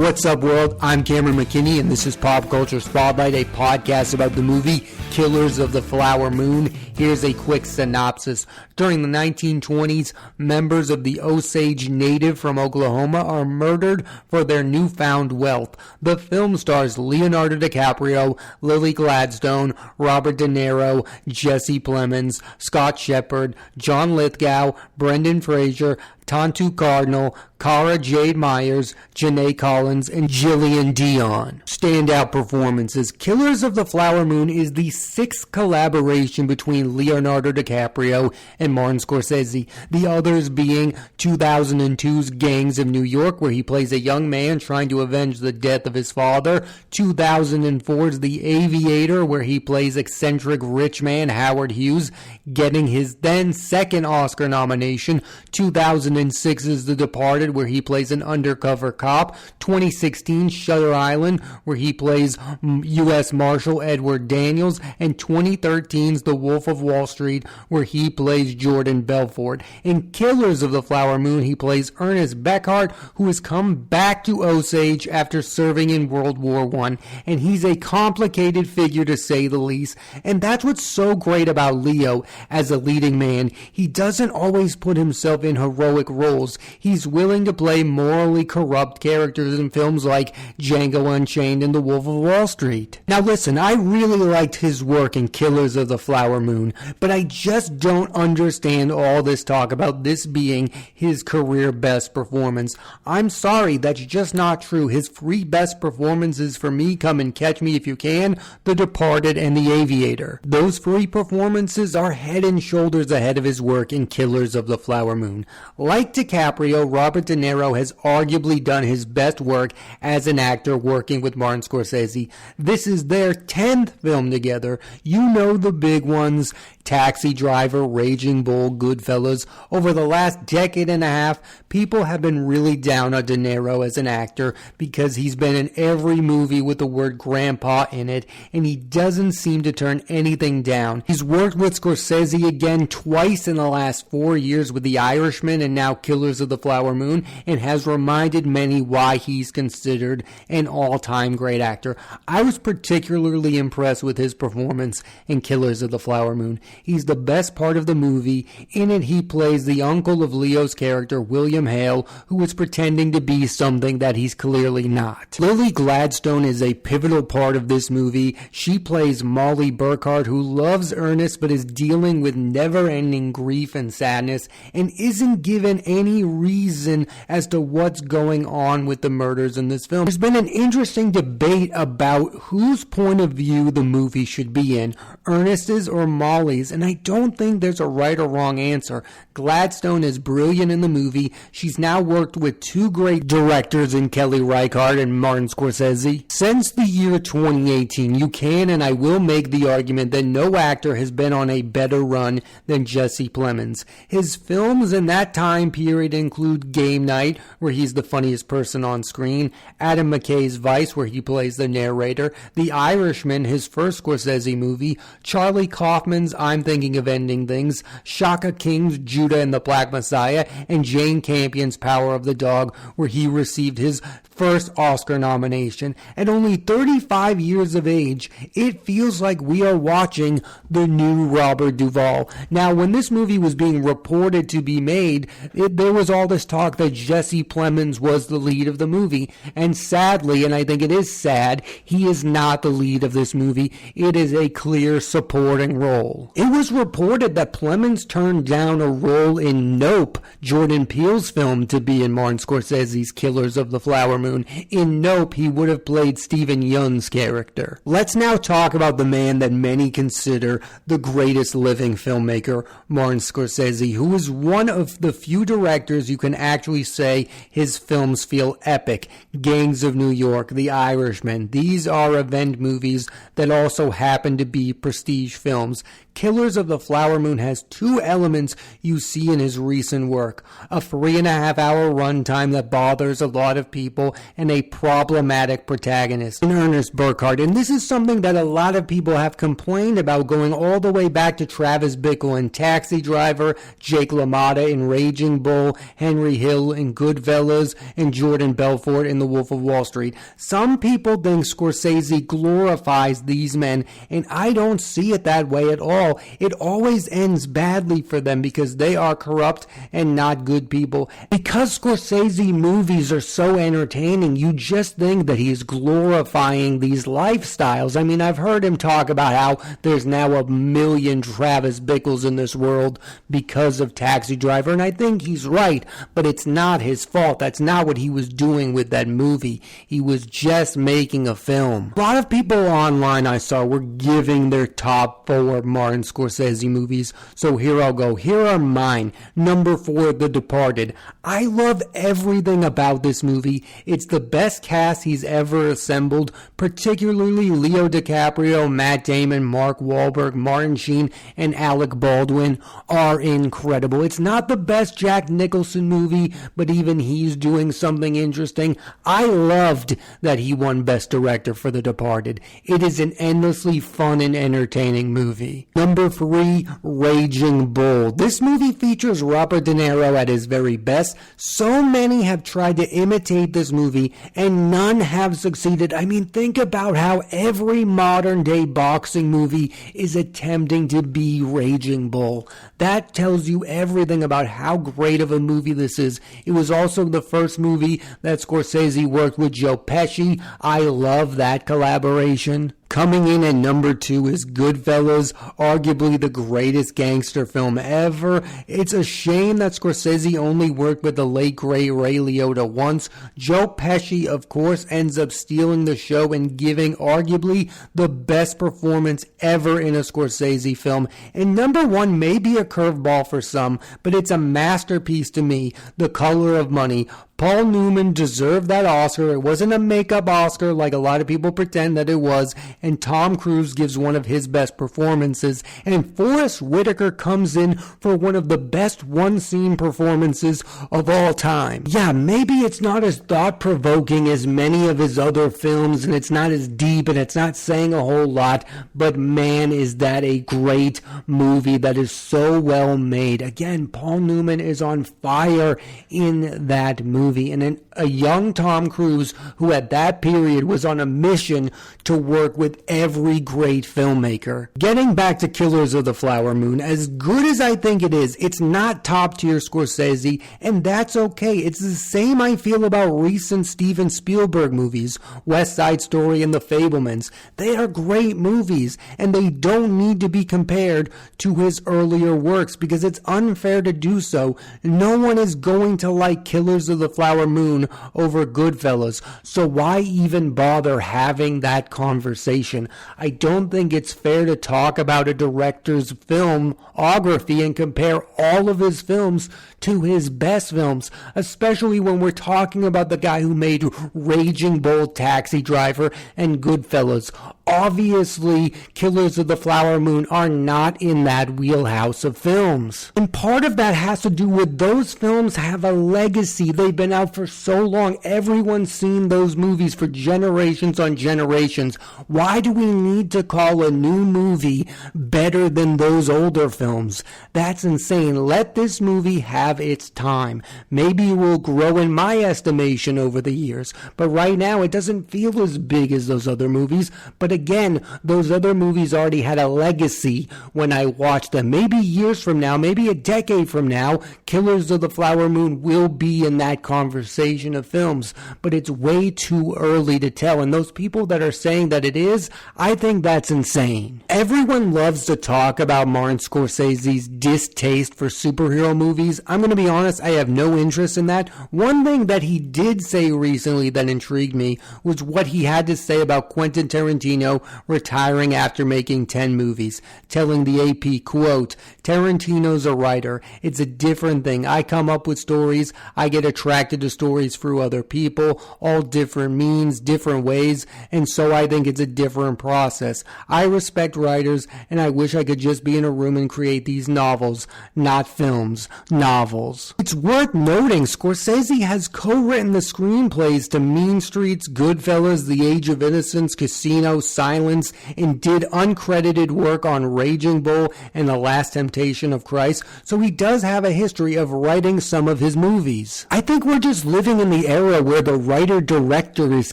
What's up, world? I'm Cameron McKinney, and this is Pop Culture Spotlight, a podcast about the movie Killers of the Flower Moon. Here's a quick synopsis. During the 1920s, members of the Osage Native from Oklahoma are murdered for their newfound wealth. The film stars Leonardo DiCaprio, Lily Gladstone, Robert De Niro, Jesse Plemons, Scott Shepherd, John Lithgow, Brendan Fraser, Tonto Cardinal, Cara Jade Myers, Janae Collins, and Jillian Dion. Standout performances. Killers of the Flower Moon is the sixth collaboration between Leonardo DiCaprio and Martin Scorsese, the others being 2002's Gangs of New York, where he plays a young man trying to avenge the death of his father, 2004's The Aviator, where he plays eccentric rich man Howard Hughes, getting his then second Oscar nomination, 2006's The Departed, where he plays an undercover cop, 2016 Shutter Island, where he plays U.S. Marshal Edward Daniels, and 2013's The Wolf of Wall Street, where he plays Jordan Belfort. In Killers of the Flower Moon, he plays Ernest Beckhart, who has come back to Osage after serving in World War I, and he's a complicated figure to say the least, and that's what's so great about Leo as a leading man. He doesn't always put himself in heroic roles. He's willing to play morally corrupt characters in films like Django Unchained and The Wolf of Wall Street. Now listen, I really liked his work in Killers of the Flower Moon, but I just don't understand all this talk about this being his career best performance. I'm sorry, that's just not true. His three best performances for me come in Catch Me If You Can, The Departed, and The Aviator. Those three performances are head and shoulders ahead of his work in Killers of the Flower Moon. Like DiCaprio, Robert De Niro has arguably done his best work as an actor working with Martin Scorsese. This is their 10th film together. You know the big ones: Taxi Driver, Raging Bull, Goodfellas. Over the last decade and a half, people have been really down on De Niro as an actor because he's been in every movie with the word grandpa in it, and he doesn't seem to turn anything down. He's worked with Scorsese again twice in the last 4 years with The Irishman and now Killers of the Flower Moon, and has reminded many why he's considered an all-time great actor. I was particularly impressed with his performance in Killers of the Flower Moon. He's the best part of the movie. In it, he plays the uncle of Leo's character, William Hale, who is pretending to be something that he's clearly not. Lily Gladstone is a pivotal part of this movie. She plays Molly Burkhart, who loves Ernest but is dealing with never-ending grief and sadness and isn't given any reason as to what's going on with the murders in this film. There's been an interesting debate about whose point of view the movie should be in, Ernest's or Molly's, and I don't think there's a right or wrong answer. Gladstone is brilliant in the movie. She's now worked with two great directors in Kelly Reichardt and Martin Scorsese. Since the year 2018, you can and I will make the argument that no actor has been on a better run than Jesse Plemons. His films in that time period include Game Night, where he's the funniest person on screen, Adam McKay's Vice, where he plays the narrator, The Irishman, his first Scorsese movie, Charlie Kaufman's I'm Thinking of Ending Things, Shaka King's Judah and the Black Messiah, and Jane Campion's Power of the Dog, where he received his first Oscar nomination. At only 35 years of age, it feels like we are watching the new Robert Duvall. Now, when this movie was being reported to be made, there was all this talk that Jesse Plemons was the lead of the movie, and sadly, and I think it is sad, he is not the lead of this movie. It is a clear supporting role. It was reported that Plemons turned down a role in Nope, Jordan Peele's film, to be in Martin Scorsese's Killers of the Flower Moon. In Nope, he would have played Stephen Yeun's character. Let's now talk about the man that many consider the greatest living filmmaker, Martin Scorsese, who is one of the few directors you can actually say his films feel epic. Gangs of New York, The Irishman, these are event movies that also happen to be prestige films. Killers of the Flower Moon has two elements you see in his recent work: a 3.5-hour runtime that bothers a lot of people, and a problematic protagonist in Ernest Burkhart. And this is something that a lot of people have complained about, going all the way back to Travis Bickle in Taxi Driver, Jake LaMotta in Raging Raging Bull, Henry Hill in Goodfellas, and Jordan Belfort in The Wolf of Wall Street. Some people think Scorsese glorifies these men, and I don't see it that way at all. It always ends badly for them because they are corrupt and not good people. Because Scorsese movies are so entertaining, you just think that he's glorifying these lifestyles. I mean, I've heard him talk about how there's now 1 million Travis Bickles in this world because of Taxi Driver, and I think he's right, but it's not his fault. That's not what he was doing with that movie. He was just making a film. A lot of people online I saw were giving their top 4 Martin Scorsese movies, so here I'll go. Here are mine. Number 4, The Departed. I love everything about this movie. It's the best cast he's ever assembled, particularly Leo DiCaprio, Matt Damon, Mark Wahlberg, Martin Sheen, and Alec Baldwin are incredible. It's not the best Jack Nicholson movie, but even he's doing something interesting. I loved that he won Best Director for The Departed. It is an endlessly fun and entertaining movie. Number 3, Raging Bull. This movie features Robert De Niro at his very best. So many have tried to imitate this movie, and none have succeeded. I mean, think about how every modern day boxing movie is attempting to be Raging Bull. That tells you everything about how great of a movie this is. It was also the first movie that Scorsese worked with Joe Pesci. I love that collaboration. Coming in at number 2 is Goodfellas, arguably the greatest gangster film ever. It's a shame that Scorsese only worked with the late great Ray Liotta once. Joe Pesci, of course, ends up stealing the show and giving arguably the best performance ever in a Scorsese film. And number 1 may be a curveball for some, but it's a masterpiece to me, The Color of Money. Paul Newman deserved that Oscar. It wasn't a makeup Oscar like a lot of people pretend that it was, and Tom Cruise gives one of his best performances, and Forrest Whitaker comes in for one of the best one-scene performances of all time. Yeah, maybe it's not as thought-provoking as many of his other films, and it's not as deep, and it's not saying a whole lot, but man, is that a great movie that is so well made. Again, Paul Newman is on fire in that movie. And a young Tom Cruise who at that period was on a mission to work with every great filmmaker. Getting back to Killers of the Flower Moon, as good as I think it is, it's not top tier Scorsese, and that's okay. It's the same I feel about recent Steven Spielberg movies, West Side Story and The Fabelmans. They are great movies, and they don't need to be compared to his earlier works because it's unfair to do so. No one is going to like Killers of the Flower Moon over Goodfellas, so why even bother having that conversation? I don't think it's fair to talk about a director's filmography and compare all of his films to his best films, especially when we're talking about the guy who made Raging Bull, Taxi Driver, and Goodfellas. Obviously, Killers of the Flower Moon are not in that wheelhouse of films. And part of that has to do with those films have a legacy. They've been out for so long. Everyone's seen those movies for generations on generations. Why do we need to call a new movie better than those older films? That's insane. Let this movie have its time. Maybe it will grow in my estimation over the years, but right now it doesn't feel as big as those other movies. But again, those other movies already had a legacy when I watched them. Maybe years from now, maybe a decade from now, Killers of the Flower Moon will be in that conversation of films, but it's way too early to tell. And those people that are saying that it is, I think that's insane. Everyone loves to talk about Martin Scorsese's distaste for superhero movies. I'm going to be honest, I have no interest in that. One thing that he did say recently that intrigued me was what he had to say about Quentin Tarantino retiring after making 10 movies, telling the AP, quote, "Tarantino's a writer. It's a different thing. I come up with stories. I get attracted to stories through other people, all different means, different ways, and so I think it's a different process. I respect writers, and I wish I could just be in a room and create these novels, not films, novels." It's worth noting Scorsese has co-written the screenplays to Mean Streets, Goodfellas, The Age of Innocence, Casino, Silence and did uncredited work on Raging Bull and The Last Temptation of Christ, so he does have a history of writing some of his movies. I think we're just living in the era where the writer-director is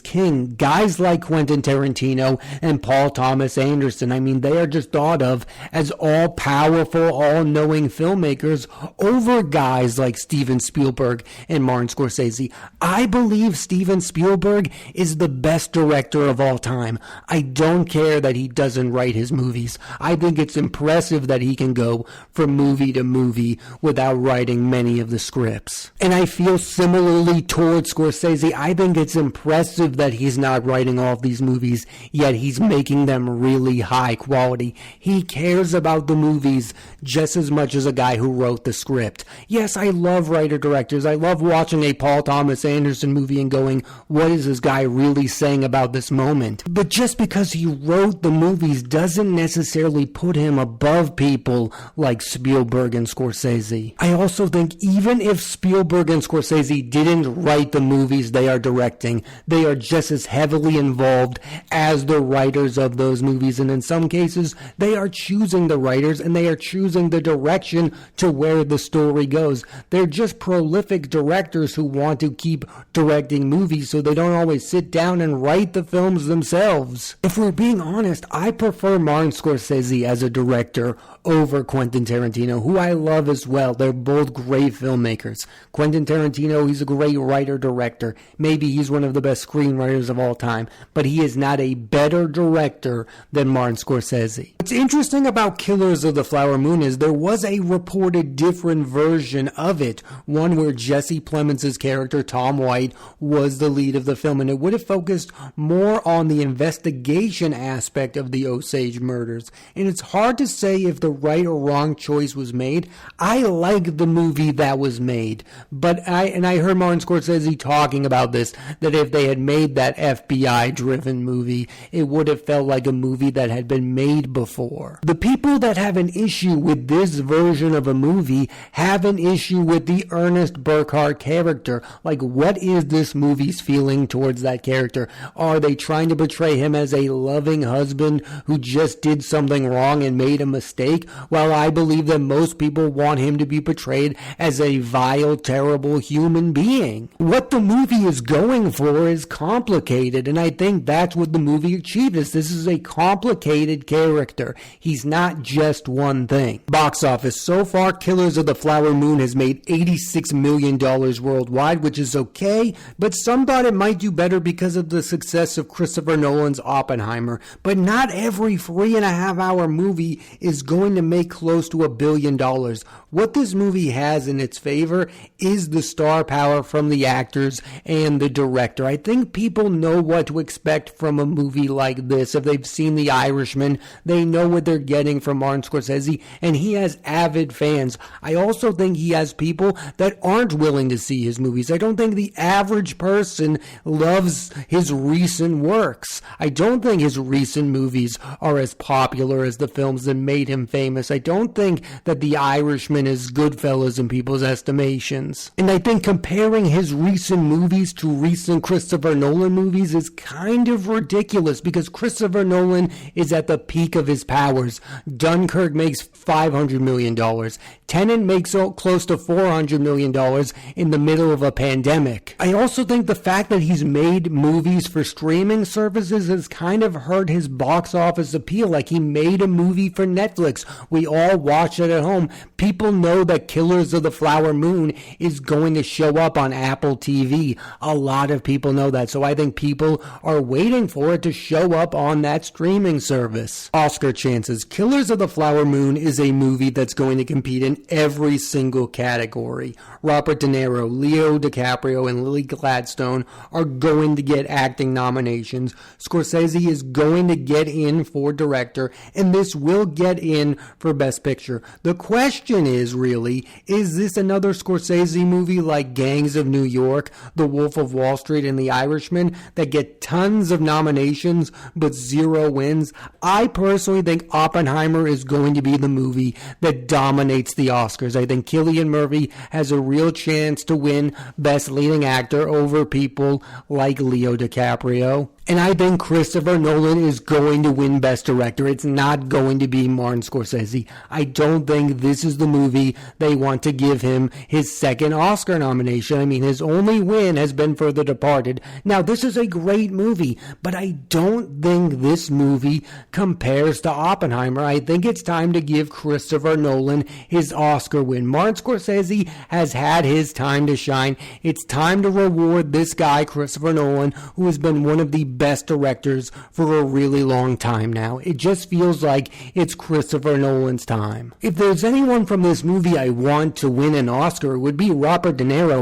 king. Guys like Quentin Tarantino and Paul Thomas Anderson, they are just thought of as all-powerful, all-knowing filmmakers over guys like Steven Spielberg and Martin Scorsese. I believe Steven Spielberg is the best director of all time. I don't care that he doesn't write his movies. I think it's impressive that he can go from movie to movie without writing many of the scripts. And I feel similarly towards Scorsese. I think it's impressive that he's not writing all of these movies, yet he's making them really high quality. He cares about the movies just as much as a guy who wrote the script. Yes, I love writer-directors. I love watching a Paul Thomas Anderson movie and going, what is this guy really saying about this moment? But just because he wrote the movies doesn't necessarily put him above people like Spielberg and Scorsese. I also think even if Spielberg and Scorsese didn't write the movies they are directing, they are just as heavily involved as the writers of those movies, and in some cases, they are choosing the writers and they are choosing the direction to where the story goes. They're just prolific directors who want to keep directing movies, so they don't always sit down and write the films themselves. If we're being honest, I prefer Martin Scorsese as a director over Quentin Tarantino, who I love as well. They're both great filmmakers. Quentin Tarantino, he's a great writer-director. Maybe he's one of the best screenwriters of all time, but he is not a better director than Martin Scorsese. What's interesting about Killers of the Flower Moon is there was a reported different version of it, one where Jesse Plemons' character, Tom White, was the lead of the film, and it would have focused more on the investigation aspect of the Osage murders. And it's hard to say if the right or wrong choice was made. I like the movie that was made, but I heard Martin Scorsese talking about this, that if they had made that FBI-driven movie, it would have felt like a movie that had been made before. The people that have an issue with this version of a movie have an issue with the Ernest Burkhart character. Like, what is this movie's feeling towards that character? Are they trying to portray him as a loving husband who just did something wrong and made a mistake? Well, I believe that most people want him to be portrayed as a vile, terrible human being. What the movie is going for is complicated, and I think that's what the movie achieved. This is a complicated character. He's not just one thing. Box office. So far, Killers of the Flower Moon has made $86 million worldwide, which is okay, but some thought it might do better because of the success of Christopher Nolan's Oppenheimer. But not every 3.5-hour movie is going to make close to $1 billion. What this movie has in its favor is the star power from the actors and the director. I think people know what to expect from a movie like this. If they've seen The Irishman, they know what they're getting from Martin Scorsese, and he has avid fans. I also think he has people that aren't willing to see his movies. I don't think the average person loves his recent works. I don't think his recent movies are as popular as the films that made him famous. I don't think that The Irishman is Goodfellas in people's estimations. And I think comparing his recent movies to recent Christopher Nolan movies is kind of ridiculous because Christopher Nolan is at the peak of his powers. Dunkirk makes $500 million. Tenet makes close to $400 million in the middle of a pandemic. I also think the fact that he's made movies for streaming services has kind of hurt his box office appeal. Like, he made a movie for Netflix. We all watch it at home. People know that Killers of the Flower Moon is going to show up on Apple TV. A lot of people know that, so I think people are waiting for it to show up on that streaming service. Oscar chances. Killers of the Flower Moon is a movie that's going to compete in every single category. Robert De Niro, Leo DiCaprio, and Lily Gladstone are going to get acting nominations. Scorsese is going to get in for director, and this will get in for Best Picture. The question is really, is this another Scorsese movie like Gangs of New York, The Wolf of Wall Street, and The Irishman that get tons of nominations but zero wins? I personally think Oppenheimer is going to be the movie that dominates the Oscars. I think Cillian Murphy has a real chance to win Best Leading Actor over people like Leo DiCaprio. And I think Christopher Nolan is going to win Best Director. It's not going to be Martin Scorsese. I don't think this is the movie they want to give him his second Oscar nomination. I mean, his only win has been for The Departed. Now, this is a great movie, but I don't think this movie compares to Oppenheimer. I think it's time to give Christopher Nolan his Oscar win. Martin Scorsese has had his time to shine. It's time to reward this guy, Christopher Nolan, who has been one of the best directors for a really long time now. It just feels like it's Christopher Nolan's time. If there's anyone from this movie I want to win an Oscar, it would be Robert De Niro.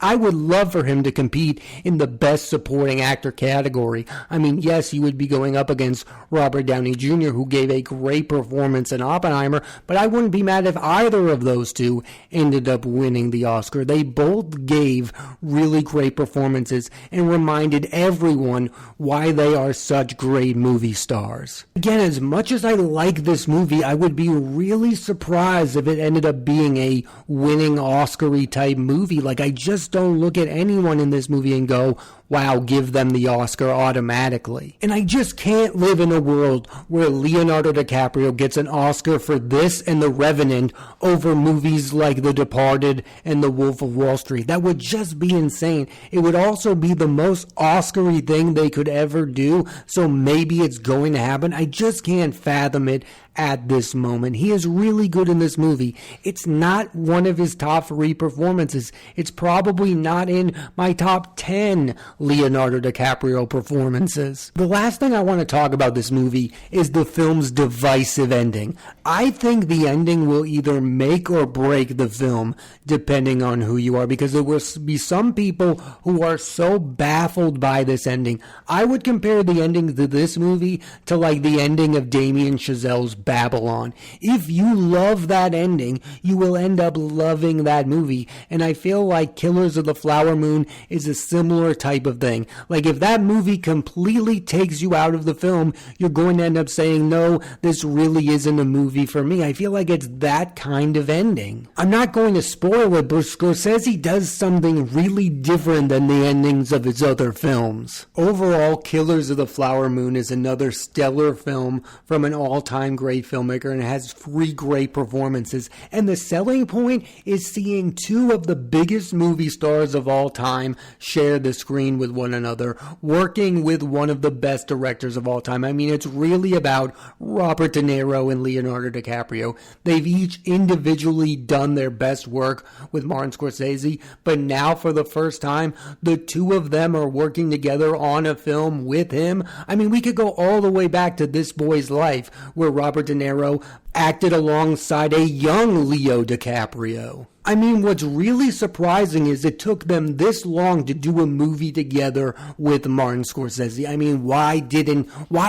I would love for him to compete in the Best Supporting Actor category. I mean, yes, he would be going up against Robert Downey Jr., who gave a great performance in Oppenheimer, but I wouldn't be mad if either of those two ended up winning the Oscar. They both gave really great performances and reminded everyone why they are such great movie stars. Again, as much as I like this movie, I would be really surprised if it ended up being a winning Oscar-y type movie. I just don't look at anyone in this movie and go, wow, give them the Oscar automatically. And I just can't live in a world where Leonardo DiCaprio gets an Oscar for this and The Revenant over movies like The Departed and The Wolf of Wall Street. That would just be insane. It would also be the most Oscar-y thing they could ever do, so maybe it's going to happen. I just can't fathom it at this moment. He is really good in this movie. It's not one of his top 3 performances. It's probably not in my top 10 Leonardo DiCaprio performances. The last thing I want to talk about this movie is the film's divisive ending. I think the ending will either make or break the film, depending on who you are, because there will be some people who are so baffled by this ending. I would compare the ending to this movie to the ending of Damien Chazelle's Babylon. If you love that ending, you will end up loving that movie. And I feel like Killers of the Flower Moon is a similar type of thing. If that movie completely takes you out of the film, you're going to end up saying, no, this really isn't a movie for me. I feel like it's that kind of ending. I'm not going to spoil it, but Scorsese does something really different than the endings of his other films. Overall, Killers of the Flower Moon is another stellar film from an all-time great filmmaker, and it has 3 great performances. And the selling point is seeing 2 of the biggest movie stars of all time share the screen with one another, working with one of the best directors of all time. I mean, it's really about Robert De Niro and Leonardo DiCaprio. They've each individually done their best work with Martin Scorsese, but now for the first time, the 2 of them are working together on a film with him. I mean, we could go all the way back to This Boy's Life, where Robert De Niro acted alongside a young Leo DiCaprio. I mean, what's really surprising is it took them this long to do a movie together with Martin Scorsese. I mean, why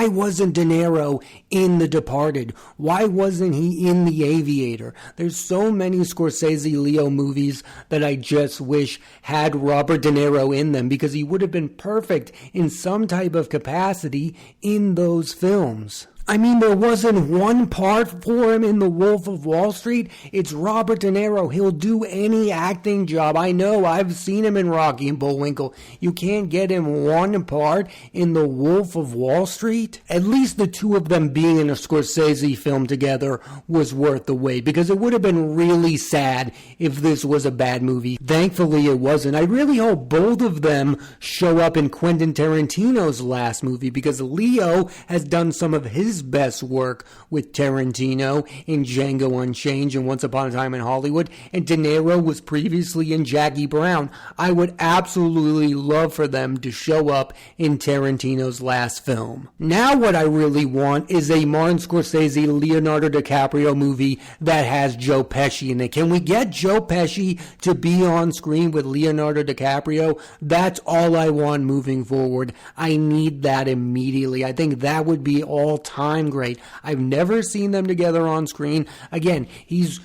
wasn't De Niro in The Departed? Why wasn't he in The Aviator? There's so many Scorsese-Leo movies that I just wish had Robert De Niro in them, because he would have been perfect in some type of capacity in those films. I mean, there wasn't one part for him in The Wolf of Wall Street. It's Robert De Niro. He'll do any acting job. I know, I've seen him in Rocky and Bullwinkle. You can't get him one part in The Wolf of Wall Street. At least the 2 of them being in a Scorsese film together was worth the wait, because it would have been really sad if this was a bad movie. Thankfully, it wasn't. I really hope both of them show up in Quentin Tarantino's last movie, because Leo has done some of his best work with Tarantino in Django Unchained and Once Upon a Time in Hollywood, and De Niro was previously in Jackie Brown. I would absolutely love for them to show up in Tarantino's last film. Now what I really want is a Martin Scorsese, Leonardo DiCaprio movie that has Joe Pesci in it. Can we get Joe Pesci to be on screen with Leonardo DiCaprio? That's all I want moving forward. I need that immediately. I think that would be all time all-time great. I've never seen them together on screen. Again,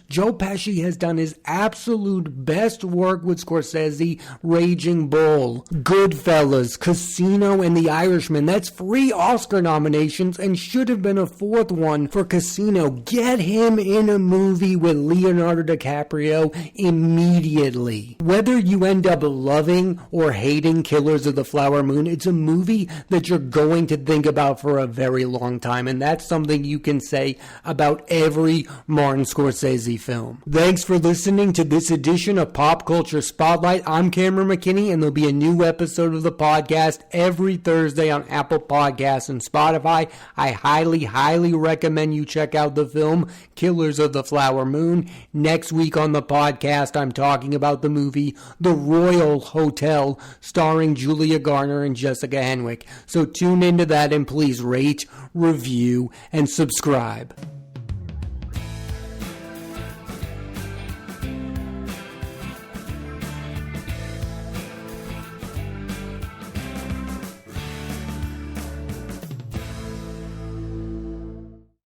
Joe Pesci has done his absolute best work with Scorsese. Raging Bull, Goodfellas, Casino, and The Irishman. That's 3 Oscar nominations and should have been a 4th one for Casino. Get him in a movie with Leonardo DiCaprio immediately. Whether you end up loving or hating Killers of the Flower Moon, it's a movie that you're going to think about for a very long time, and that's something you can say about every Martin Scorsese film. Thanks for listening to this edition of Pop Culture Spotlight. I'm Cameron McKinney, and there'll be a new episode of the podcast every Thursday on Apple Podcasts and Spotify. I highly recommend you check out the film Killers of the Flower Moon. Next week on the podcast, I'm talking about the movie The Royal Hotel, starring Julia Garner and Jessica Henwick. So tune into that and please rate, review, and subscribe.